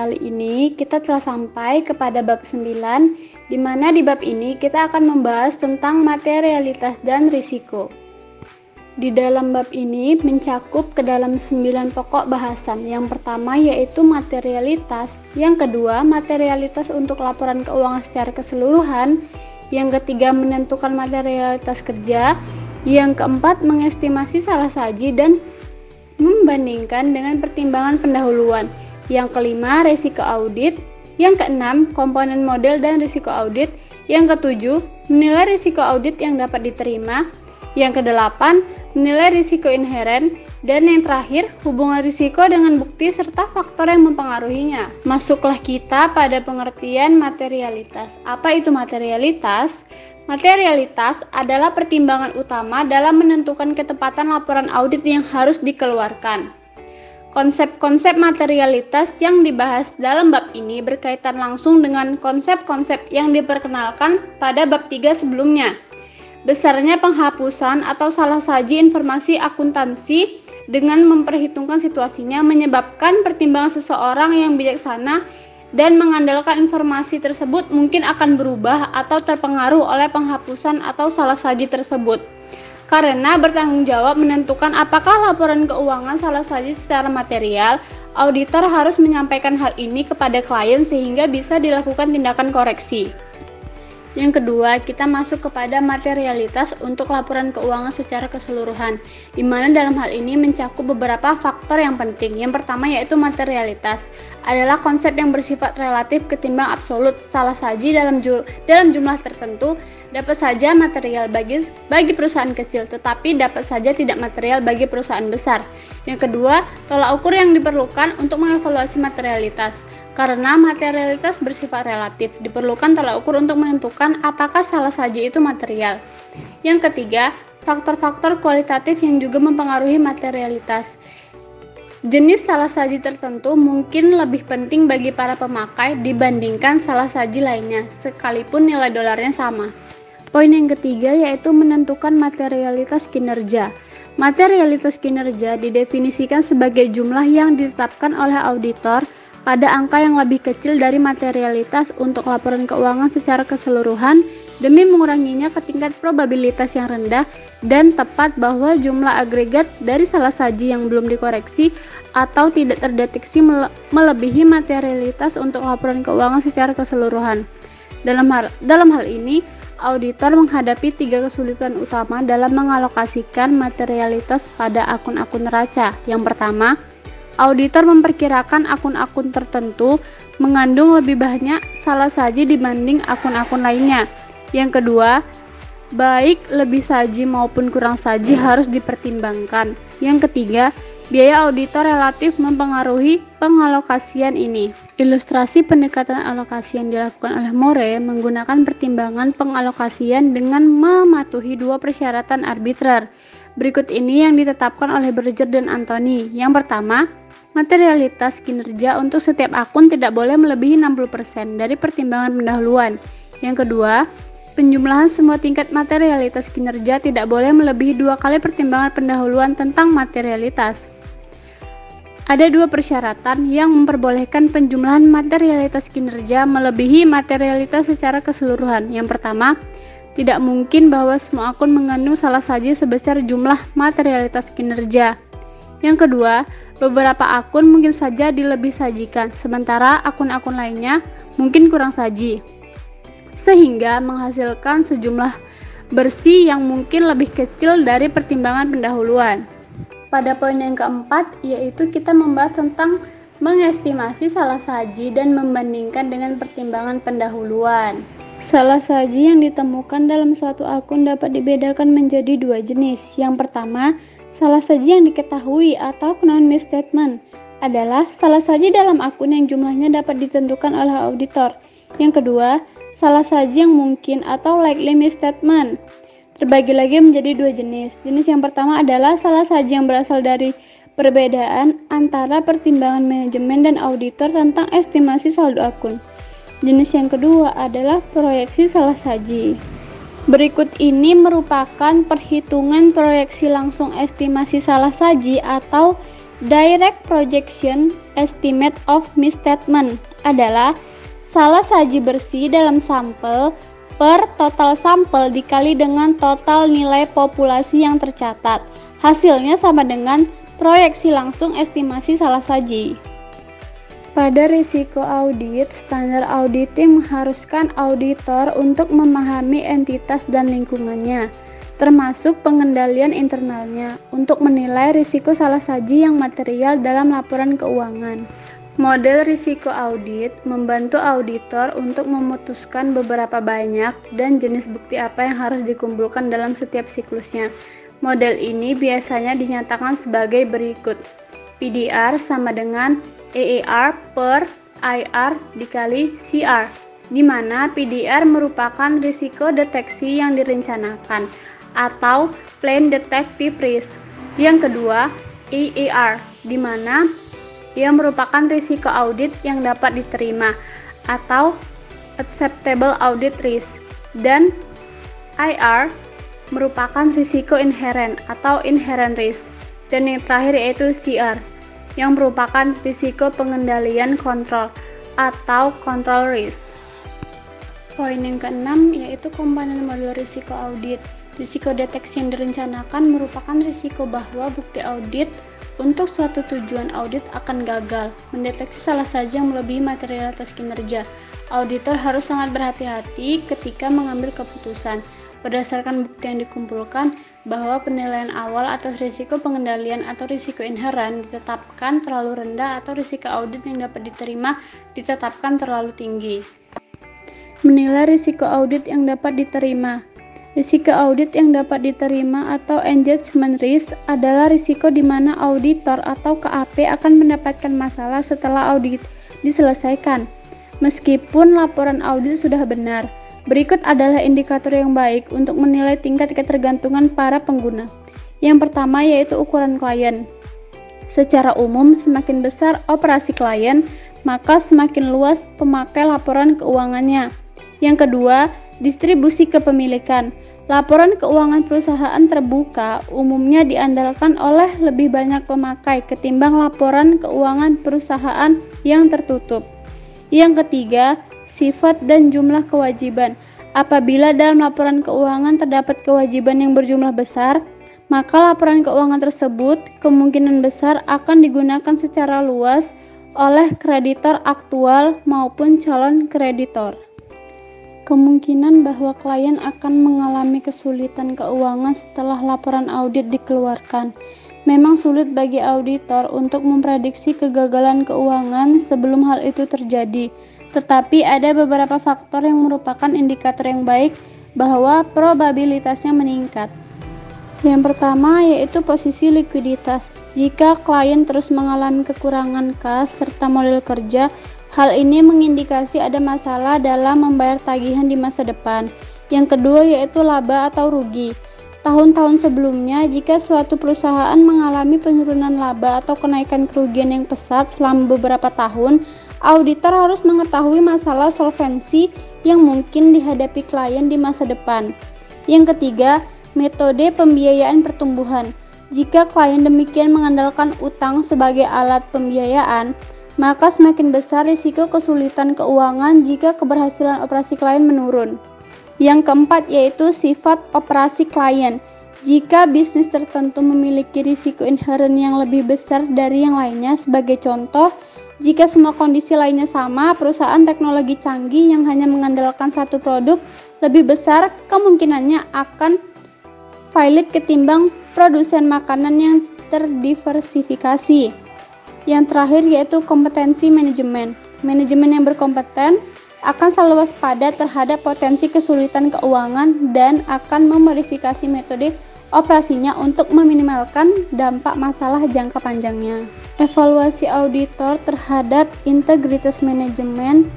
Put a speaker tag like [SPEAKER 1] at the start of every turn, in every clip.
[SPEAKER 1] kali ini kita telah sampai kepada bab 9, di mana di bab ini kita akan membahas tentang materialitas dan risiko. Di dalam bab ini mencakup ke dalam 9 pokok bahasan. Yang pertama yaitu materialitas, yang kedua materialitas untuk laporan keuangan secara keseluruhan, yang ketiga menentukan materialitas kerja, yang keempat mengestimasi salah saji dan membandingkan dengan pertimbangan pendahuluan, yang kelima risiko audit, yang keenam komponen model dan risiko audit, yang ketujuh menilai risiko audit yang dapat diterima, yang kedelapan menilai risiko inheren, dan yang terakhir hubungan risiko dengan bukti serta faktor yang mempengaruhinya. Masuklah kita pada pengertian materialitas. Apa itu materialitas? Materialitas adalah pertimbangan utama dalam menentukan ketepatan laporan audit yang harus dikeluarkan. Konsep-konsep materialitas yang dibahas dalam bab ini berkaitan langsung dengan konsep-konsep yang diperkenalkan pada bab 3 sebelumnya. Besarnya penghapusan atau salah saji informasi akuntansi dengan memperhitungkan situasinya menyebabkan pertimbangan seseorang yang bijaksana dan mengandalkan informasi tersebut mungkin akan berubah atau terpengaruh oleh penghapusan atau salah saji tersebut. Karena bertanggung jawab menentukan apakah laporan keuangan salah saji secara material, auditor harus menyampaikan hal ini kepada klien sehingga bisa dilakukan tindakan koreksi. Yang kedua, kita masuk kepada materialitas untuk laporan keuangan secara keseluruhan, di mana dalam hal ini mencakup beberapa faktor yang penting. Yang pertama yaitu materialitas, adalah konsep yang bersifat relatif ketimbang absolut. Salah saji dalam jumlah tertentu dapat saja material bagi perusahaan kecil, tetapi dapat saja tidak material bagi perusahaan besar. Yang kedua, tolak ukur yang diperlukan untuk mengevaluasi materialitas. Karena materialitas bersifat relatif, diperlukan tolak ukur untuk menentukan apakah salah saji itu material. Yang ketiga, faktor-faktor kualitatif yang juga mempengaruhi materialitas. Jenis salah saji tertentu mungkin lebih penting bagi para pemakai dibandingkan salah saji lainnya, sekalipun nilai dolarnya sama. Poin yang ketiga yaitu menentukan materialitas kinerja. Materialitas kinerja didefinisikan sebagai jumlah yang ditetapkan oleh auditor pada angka yang lebih kecil dari materialitas untuk laporan keuangan secara keseluruhan demi menguranginya ke tingkat probabilitas yang rendah dan tepat bahwa jumlah agregat dari salah saji yang belum dikoreksi atau tidak terdeteksi melebihi materialitas untuk laporan keuangan secara keseluruhan. Dalam hal ini, auditor menghadapi 3 kesulitan utama dalam mengalokasikan materialitas pada akun-akun neraca. Yang pertama, auditor memperkirakan akun-akun tertentu mengandung lebih banyak salah saji dibanding akun-akun lainnya. Yang kedua, baik lebih saji maupun kurang saji harus dipertimbangkan. Yang ketiga, biaya auditor relatif mempengaruhi pengalokasian ini. Ilustrasi pendekatan alokasi yang dilakukan oleh Moore menggunakan pertimbangan pengalokasian dengan mematuhi 2 persyaratan arbitrer. Berikut ini yang ditetapkan oleh Berger dan Anthony. Yang pertama, materialitas kinerja untuk setiap akun tidak boleh melebihi 60% dari pertimbangan pendahuluan. Yang kedua, penjumlahan semua tingkat materialitas kinerja tidak boleh melebihi 2 kali pertimbangan pendahuluan tentang materialitas. Ada 2 persyaratan yang memperbolehkan penjumlahan materialitas kinerja melebihi materialitas secara keseluruhan. Yang pertama, tidak mungkin bahwa semua akun mengandung salah saji sebesar jumlah materialitas kinerja. Yang kedua, beberapa akun mungkin saja dilebih sajikan, sementara akun-akun lainnya mungkin kurang saji, sehingga menghasilkan sejumlah bersih yang mungkin lebih kecil dari pertimbangan pendahuluan. Pada poin yang keempat, yaitu kita membahas tentang mengestimasi salah saji dan membandingkan dengan pertimbangan pendahuluan. Salah saji yang ditemukan dalam suatu akun dapat dibedakan menjadi 2 jenis. Yang pertama, salah saji yang diketahui atau known misstatement adalah salah saji dalam akun yang jumlahnya dapat ditentukan oleh auditor. Yang kedua, salah saji yang mungkin atau likely misstatement terbagi lagi menjadi 2 jenis. Jenis yang pertama adalah salah saji yang berasal dari perbedaan antara pertimbangan manajemen dan auditor tentang estimasi saldo akun. Jenis yang kedua adalah proyeksi salah saji. Berikut ini merupakan perhitungan proyeksi langsung estimasi salah saji atau Direct projection estimate of misstatement adalah salah saji bersih dalam sampel per total sampel dikali dengan total nilai populasi yang tercatat. Hasilnya sama dengan proyeksi langsung estimasi salah saji. Pada risiko audit, standar auditing mengharuskan auditor untuk memahami entitas dan lingkungannya, termasuk pengendalian internalnya, untuk menilai risiko salah saji yang material dalam laporan keuangan. Model risiko audit membantu auditor untuk memutuskan beberapa banyak dan jenis bukti apa yang harus dikumpulkan dalam setiap siklusnya. Model ini biasanya dinyatakan sebagai berikut. PDR sama dengan EER per IR dikali CR, di mana PDR merupakan risiko deteksi yang direncanakan atau Plan Detective Risk. Yang kedua, EER, di mana ia merupakan risiko audit yang dapat diterima atau Acceptable Audit Risk. Dan IR merupakan risiko inherent atau Inherent Risk. Dan yang terakhir yaitu CR, yang merupakan risiko pengendalian kontrol atau control risk. Poin yang keenam yaitu komponen model risiko audit. Risiko deteksi yang direncanakan merupakan risiko bahwa bukti audit untuk suatu tujuan audit akan gagal, mendeteksi salah saja yang melebihi materialitas kinerja. Auditor harus sangat berhati-hati ketika mengambil keputusan berdasarkan bukti yang dikumpulkan bahwa penilaian awal atas risiko pengendalian atau risiko inheren ditetapkan terlalu rendah atau risiko audit yang dapat diterima ditetapkan terlalu tinggi. Menilai risiko audit yang dapat diterima. Risiko audit yang dapat diterima atau engagement risk adalah risiko di mana auditor atau KAP akan mendapatkan masalah setelah audit diselesaikan, meskipun laporan audit sudah benar. Berikut adalah indikator yang baik untuk menilai tingkat ketergantungan para pengguna. Yang pertama yaitu ukuran klien. Secara umum, semakin besar operasi klien, maka semakin luas pemakai laporan keuangannya. Yang kedua, distribusi kepemilikan. Laporan keuangan perusahaan terbuka umumnya diandalkan oleh lebih banyak pemakai ketimbang laporan keuangan perusahaan yang tertutup. Yang ketiga, sifat dan jumlah kewajiban. Apabila dalam laporan keuangan terdapat kewajiban yang berjumlah besar, maka laporan keuangan tersebut kemungkinan besar akan digunakan secara luas oleh kreditor aktual maupun calon kreditor. Kemungkinan bahwa klien akan mengalami kesulitan keuangan setelah laporan audit dikeluarkan. Memang sulit bagi auditor untuk memprediksi kegagalan keuangan sebelum hal itu terjadi. Tetapi ada beberapa faktor yang merupakan indikator yang baik bahwa probabilitasnya meningkat. Yang pertama yaitu posisi likuiditas. Jika klien terus mengalami kekurangan kas serta modal kerja, hal ini mengindikasi ada masalah dalam membayar tagihan di masa depan. Yang kedua yaitu laba atau rugi. Tahun-tahun sebelumnya, jika suatu perusahaan mengalami penurunan laba atau kenaikan kerugian yang pesat selama beberapa tahun, auditor harus mengetahui masalah solvensi yang mungkin dihadapi klien di masa depan. Yang ketiga, metode pembiayaan pertumbuhan. Jika klien demikian mengandalkan utang sebagai alat pembiayaan, maka semakin besar risiko kesulitan keuangan jika keberhasilan operasi klien menurun. Yang keempat yaitu sifat operasi klien. Jika bisnis tertentu memiliki risiko inheren yang lebih besar dari yang lainnya, sebagai contoh, jika semua kondisi lainnya sama, perusahaan teknologi canggih yang hanya mengandalkan satu produk lebih besar kemungkinannya akan failit ketimbang produsen makanan yang terdiversifikasi. Yang terakhir yaitu kompetensi manajemen. Manajemen yang berkompeten akan selalu waspada terhadap potensi kesulitan keuangan dan akan memodifikasi metode operasinya untuk meminimalkan dampak masalah jangka panjangnya. Evaluasi auditor terhadap integritas manajemen.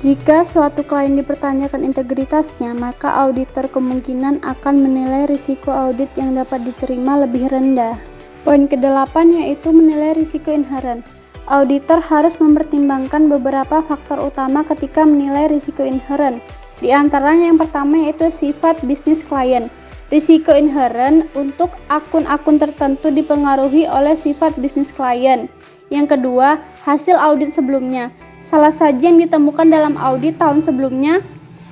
[SPEAKER 1] Jika suatu klien dipertanyakan integritasnya, maka auditor kemungkinan akan menilai risiko audit yang dapat diterima lebih rendah. Poin ke-8 yaitu menilai risiko inheren. Auditor harus mempertimbangkan beberapa faktor utama ketika menilai risiko inheren. Di antaranya yang pertama yaitu sifat bisnis klien. Risiko inherent untuk akun-akun tertentu dipengaruhi oleh sifat bisnis klien. Yang kedua, hasil audit sebelumnya. Salah saja yang ditemukan dalam audit tahun sebelumnya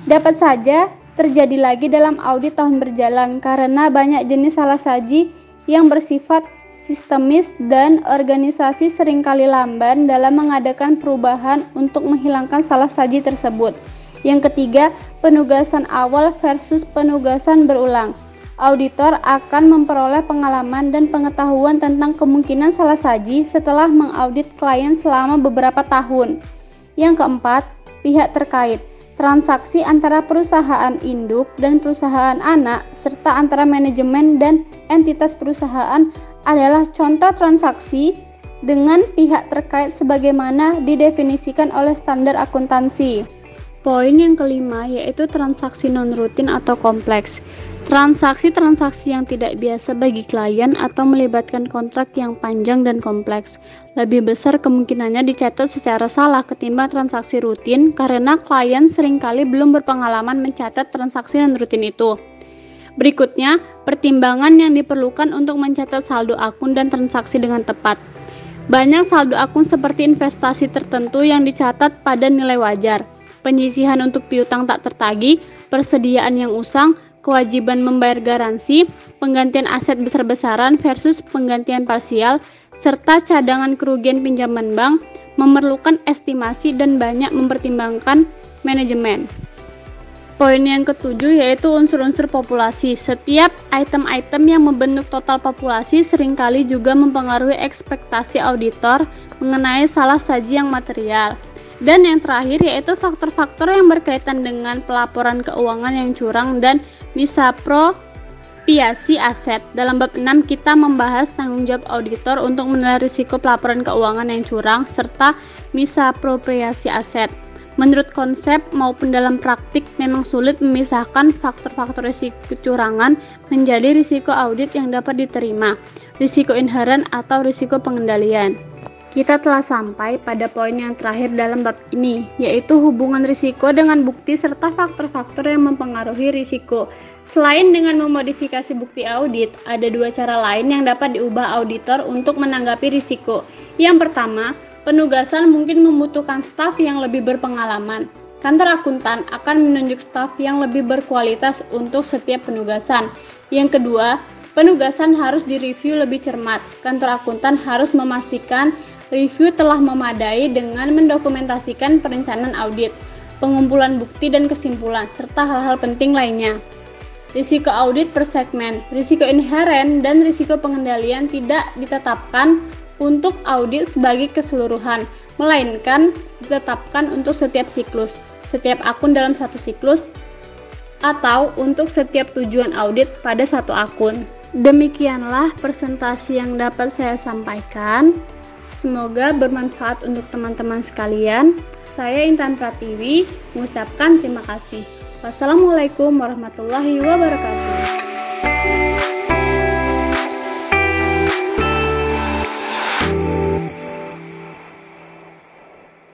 [SPEAKER 1] dapat saja terjadi lagi dalam audit tahun berjalan karena banyak jenis salah saji yang bersifat sistemis dan organisasi seringkali lamban dalam mengadakan perubahan untuk menghilangkan salah saji tersebut. Yang ketiga, penugasan awal versus penugasan berulang. Auditor akan memperoleh pengalaman dan pengetahuan tentang kemungkinan salah saji setelah mengaudit klien selama beberapa tahun. Yang keempat, pihak terkait. Transaksi antara perusahaan induk dan perusahaan anak serta antara manajemen dan entitas perusahaan adalah contoh transaksi dengan pihak terkait sebagaimana didefinisikan oleh standar akuntansi. Poin yang kelima yaitu transaksi non-rutin atau kompleks. Transaksi-transaksi yang tidak biasa bagi klien atau melibatkan kontrak yang panjang dan kompleks. Lebih besar kemungkinannya dicatat secara salah ketimbang transaksi rutin karena klien seringkali belum berpengalaman mencatat transaksi non-rutin itu. Berikutnya, pertimbangan yang diperlukan untuk mencatat saldo akun dan transaksi dengan tepat. Banyak saldo akun seperti investasi tertentu yang dicatat pada nilai wajar, penyisihan untuk piutang tak tertagih, persediaan yang usang, kewajiban membayar garansi, penggantian aset besar-besaran versus penggantian parsial, serta cadangan kerugian pinjaman bank, memerlukan estimasi dan banyak mempertimbangkan manajemen. Poin yang ketujuh yaitu unsur-unsur populasi. Setiap item-item yang membentuk total populasi seringkali juga mempengaruhi ekspektasi auditor mengenai salah saji yang material. Dan yang terakhir yaitu faktor-faktor yang berkaitan dengan pelaporan keuangan yang curang dan misapropriasi aset. Dalam bab 6 kita membahas tanggung jawab auditor untuk menilai risiko pelaporan keuangan yang curang serta misapropriasi aset. Menurut konsep maupun dalam praktik memang sulit memisahkan faktor-faktor risiko kecurangan menjadi risiko audit yang dapat diterima, risiko inherent atau risiko pengendalian. Kita telah sampai pada poin yang terakhir dalam bab ini, yaitu hubungan risiko dengan bukti serta faktor-faktor yang mempengaruhi risiko. Selain dengan memodifikasi bukti audit, ada dua cara lain yang dapat diubah auditor untuk menanggapi risiko. Yang pertama, penugasan mungkin membutuhkan staf yang lebih berpengalaman. Kantor akuntan akan menunjuk staf yang lebih berkualitas untuk setiap penugasan. Yang kedua, penugasan harus direview lebih cermat. Kantor akuntan harus memastikan review telah memadai dengan mendokumentasikan perencanaan audit, pengumpulan bukti dan kesimpulan, serta hal-hal penting lainnya. Risiko audit per segmen, risiko inherent dan risiko pengendalian tidak ditetapkan untuk audit sebagai keseluruhan, melainkan ditetapkan untuk setiap siklus, setiap akun dalam satu siklus, atau untuk setiap tujuan audit pada satu akun. Demikianlah presentasi yang dapat saya sampaikan. Semoga bermanfaat untuk teman-teman sekalian. Saya Intan Pratiwi mengucapkan terima kasih. Wassalamualaikum warahmatullahi wabarakatuh.